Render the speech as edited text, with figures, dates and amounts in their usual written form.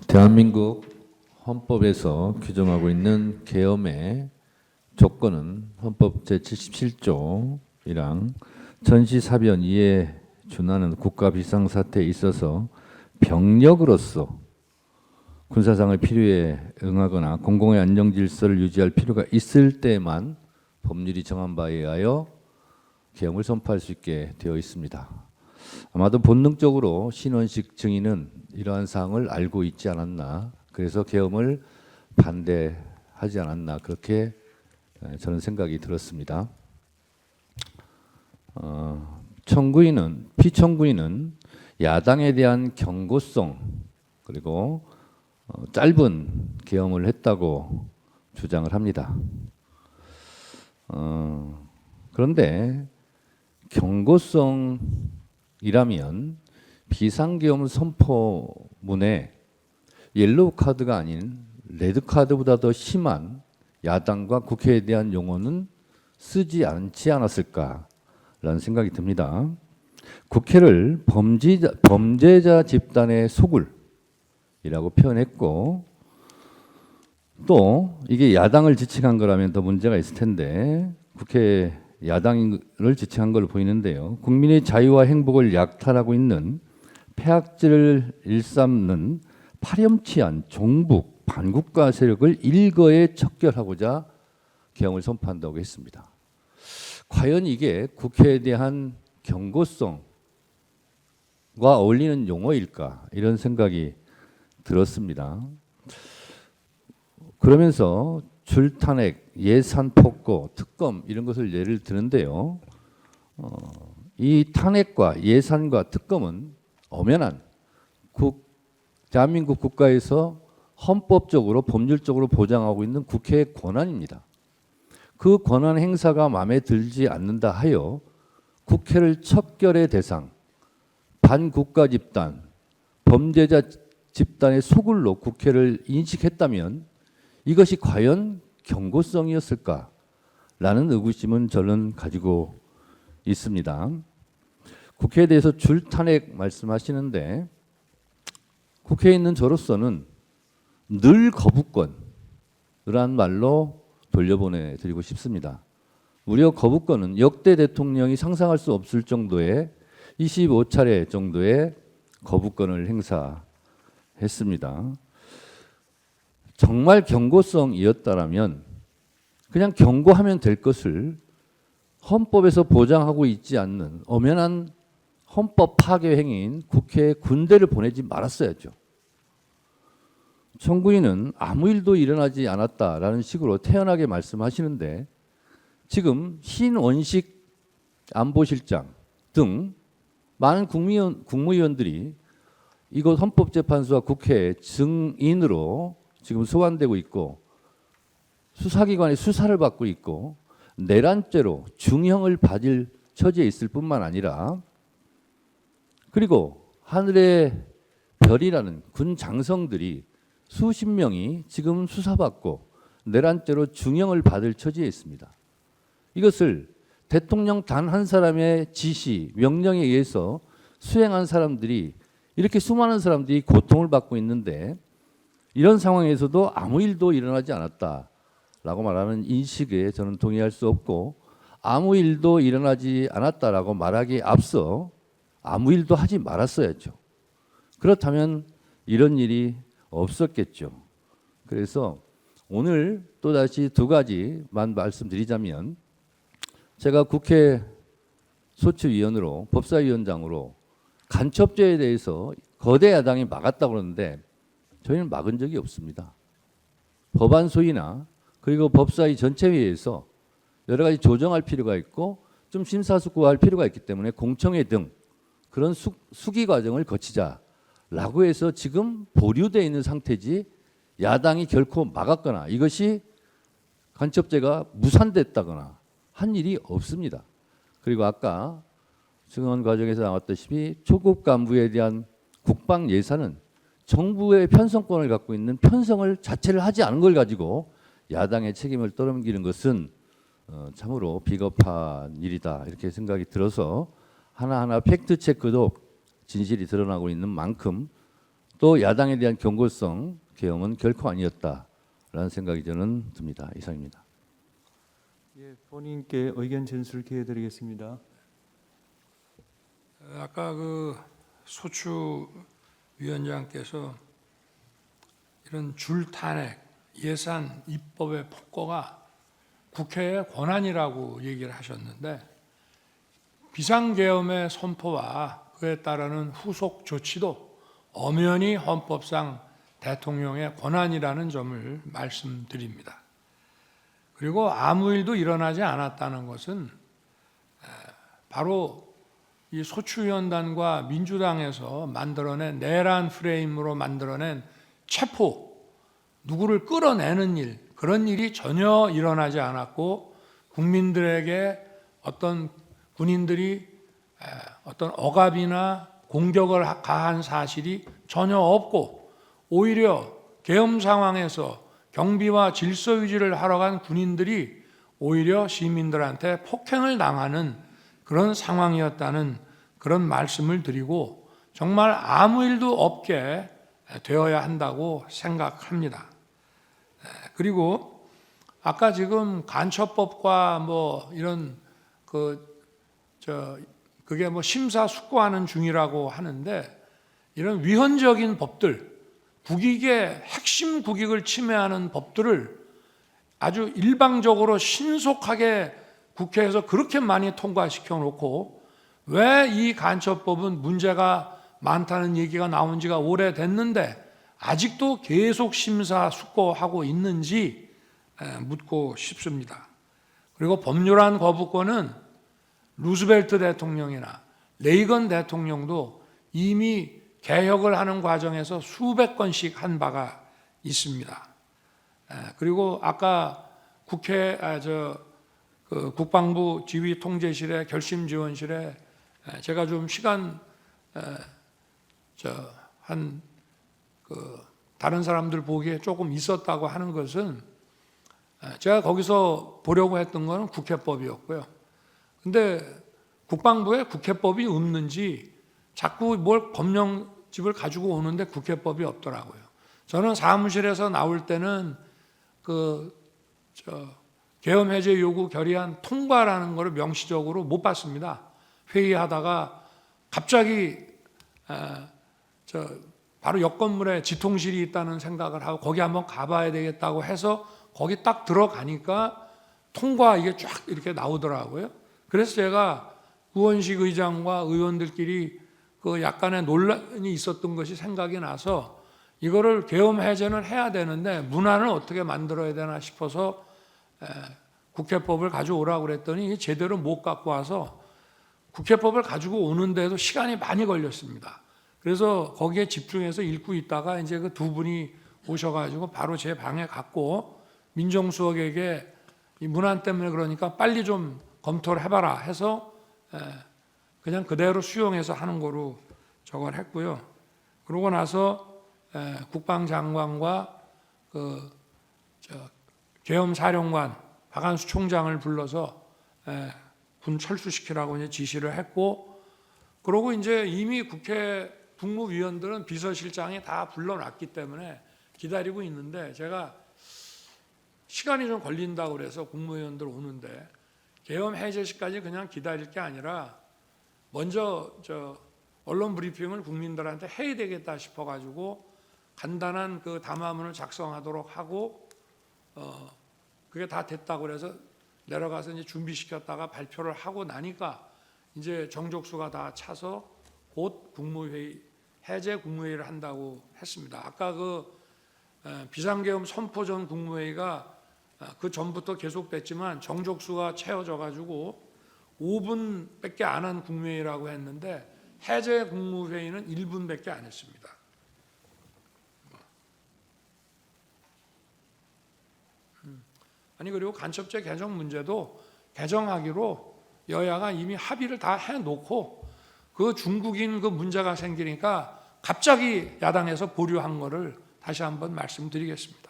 대한민국 헌법에서 규정하고 있는 계엄의 조건은 헌법 제77조이랑 전시사변 이에 준하는 국가 비상사태에 있어서 병력으로서 군사상의 필요에 응하거나 공공의 안정 질서를 유지할 필요가 있을 때만 법률이 정한 바에 의하여 계엄을 선포할 수 있게 되어 있습니다. 아마도 본능적으로 신원식 증인은 이러한 사항을 알고 있지 않았나, 그래서 계엄을 반대하지 않았나, 그렇게 저는 생각이 들었습니다. 피청구인은 야당에 대한 경고성 그리고 짧은 계엄을 했다고 주장을 합니다. 그런데 경고성이라면 비상계엄 선포문에 옐로우 카드가 아닌 레드 카드보다 더 심한 야당과 국회에 대한 용어는 쓰지 않지 않았을까라는 생각이 듭니다. 국회를 범죄자 집단의 소굴이라고 표현했고, 또 이게 야당을 지칭한 거라면 더 문제가 있을 텐데 국회 야당을 지칭한 걸로 보이는데요. 국민의 자유와 행복을 약탈하고 있는 폐악질을 일삼는 파렴치한 종북 반국가 세력을 일거에 척결하고자 계엄을 선포한다고 했습니다. 과연 이게 국회에 대한 경고성과 어울리는 용어일까, 이런 생각이 들었습니다. 그러면서 줄탄핵, 예산 폭거, 특검 이런 것을 예를 드는데요. 이 탄핵과 예산과 특검은 엄연한 대한민국 국가에서 헌법적으로 법률적으로 보장하고 있는 국회의 권한입니다. 그 권한 행사가 마음에 들지 않는다 하여 국회를 척결의 대상, 반국가 집단, 범죄자 집단의 소굴로 국회를 인식했다면 이것이 과연 경고성이었을까라는 의구심은 저는 가지고 있습니다. 국회에 대해서 줄탄핵 말씀하시는데 국회에 있는 저로서는 늘 거부권이라는 말로 돌려보내드리고 싶습니다. 무려 거부권은 역대 대통령이 상상할 수 없을 정도의 25차례 정도의 거부권을 행사했습니다. 정말 경고성이었다라면 그냥 경고하면 될 것을 헌법에서 보장하고 있지 않는 엄연한 헌법 파괴 행위인 국회에 군대를 보내지 말았어야죠. 청구인은 아무 일도 일어나지 않았다라는 식으로 태연하게 말씀하시는데 지금 신원식 안보실장 등 많은 국무위원들이 이곳 헌법재판소와 국회에 증인으로 지금 소환되고 있고 수사기관의 수사를 받고 있고 내란죄로 중형을 받을 처지에 있을 뿐만 아니라, 그리고 하늘의 별이라는 군 장성들이 수십 명이 지금 수사받고 내란죄로 중형을 받을 처지에 있습니다. 이것을 대통령 단 한 사람의 지시, 명령에 의해서 수행한 사람들이, 이렇게 수많은 사람들이 고통을 받고 있는데 이런 상황에서도 아무 일도 일어나지 않았다라고 말하는 인식에 저는 동의할 수 없고, 아무 일도 일어나지 않았다라고 말하기에 앞서 아무 일도 하지 말았어야죠. 그렇다면 이런 일이 없었겠죠. 그래서 오늘 또다시 두 가지만 말씀드리자면, 제가 국회 소추위원으로 법사위원장으로 간첩죄에 대해서 거대 야당이 막았다고 그러는데 저희는 막은 적이 없습니다. 법안 소위나 그리고 법사위 전체회의에서 여러 가지 조정할 필요가 있고 좀 심사숙고할 필요가 있기 때문에 공청회 등 그런 수기 과정을 거치자라고 해서 지금 보류되어 있는 상태지 야당이 결코 막았거나 이것이 간첩죄가 무산됐다거나 한 일이 없습니다. 그리고 아까 증언 과정에서 나왔다시피 초급 간부에 대한 국방 예산은 정부의 편성권을 갖고 있는 편성을 자체를 하지 않은 걸 가지고 야당의 책임을 떠넘기는 것은 참으로 비겁한 일이다, 이렇게 생각이 들어서 하나하나 팩트 체크도 진실이 드러나고 있는 만큼 또 야당에 대한 경고성 개헌은 결코 아니었다라는 생각이 저는 듭니다. 이상입니다. 예, 본인께 의견 전술 기회 드리겠습니다. 아까 그 소추 위원장께서 이런 줄탄핵, 예산 입법의 폭거가 국회의 권한이라고 얘기를 하셨는데 비상계엄의 선포와 그에 따르는 후속 조치도 엄연히 헌법상 대통령의 권한이라는 점을 말씀드립니다. 그리고 아무 일도 일어나지 않았다는 것은 바로 이 소추위원단과 민주당에서 만들어낸 내란 프레임으로 만들어낸 체포, 누구를 끌어내는 일, 그런 일이 전혀 일어나지 않았고 국민들에게 어떤 군인들이 어떤 억압이나 공격을 가한 사실이 전혀 없고 오히려 계엄 상황에서 경비와 질서 유지를 하러 간 군인들이 오히려 시민들한테 폭행을 당하는 그런 상황이었다는 그런 말씀을 드리고 정말 아무 일도 없게 되어야 한다고 생각합니다. 그리고 아까 지금 간첩법과 뭐 이런 그게 뭐 심사숙고하는 중이라고 하는데 이런 위헌적인 법들, 국익의 핵심 국익을 침해하는 법들을 아주 일방적으로 신속하게 국회에서 그렇게 많이 통과시켜 놓고 왜 이 간첩법은 문제가 많다는 얘기가 나온 지가 오래됐는데 아직도 계속 심사숙고하고 있는지 묻고 싶습니다. 그리고 법률안 거부권은 루스벨트 대통령이나 레이건 대통령도 이미 개혁을 하는 과정에서 수백 건씩 한 바가 있습니다. 그리고 아까 국방부 지휘통제실의 결심지원실에 제가 좀 시간 다른 사람들 보기에 조금 있었다고 하는 것은 제가 거기서 보려고 했던 것은 국회법이었고요. 근데 국방부에 국회법이 없는지 자꾸 뭘 검령집을 가지고 오는데 국회법이 없더라고요. 저는 사무실에서 나올 때는 계엄 해제 요구 결의안 통과라는 것을 명시적으로 못 봤습니다. 회의하다가 갑자기 바로 옆 건물에 지통실이 있다는 생각을 하고 거기 한번 가봐야 되겠다고 해서 거기 딱 들어가니까 통과 이게 쫙 이렇게 나오더라고요. 그래서 제가 우원식 의장과 의원들끼리 그 약간의 논란이 있었던 것이 생각이 나서 이거를 계엄 해제는 해야 되는데 문안을 어떻게 만들어야 되나 싶어서 국회법을 가져오라고 그랬더니 제대로 못 갖고 와서 국회법을 가지고 오는데도 시간이 많이 걸렸습니다. 그래서 거기에 집중해서 읽고 있다가 이제 그 두 분이 오셔가지고 바로 제 방에 갔고 민정수석에게 이 문안 때문에 그러니까 빨리 좀 검토를 해봐라 해서 그냥 그대로 수용해서 하는 거로 저걸 했고요. 그러고 나서 국방장관과 계엄사령관 박한수 총장을 불러서 군 철수시키라고 이제 지시를 했고, 그러고 이제 이미 국회 국무위원들은 비서실장이 다 불러놨기 때문에 기다리고 있는데 제가 시간이 좀 걸린다고 그래서 국무위원들 오는데 계엄 해제시까지 그냥 기다릴 게 아니라 먼저 언론 브리핑을 국민들한테 해야 되겠다 싶어가지고 간단한 그 담화문을 작성하도록 하고 그게 다 됐다고 그래서 내려가서 이제 준비시켰다가 발표를 하고 나니까 이제 정족수가 다 차서 곧 국무회의 해제 국무회의를 한다고 했습니다. 아까 비상계엄 선포 전 국무회의가 그 전부터 계속됐지만 정족수가 채워져 가지고 5분밖에 안 한 국무회의라고 했는데 해제 국무회의는 1분밖에 안 했습니다. 아니 그리고 간첩죄 개정 문제도 개정하기로 여야가 이미 합의를 다 해놓고 그 중국인 그 문제가 생기니까 갑자기 야당에서 보류한 거를 다시 한번 말씀드리겠습니다.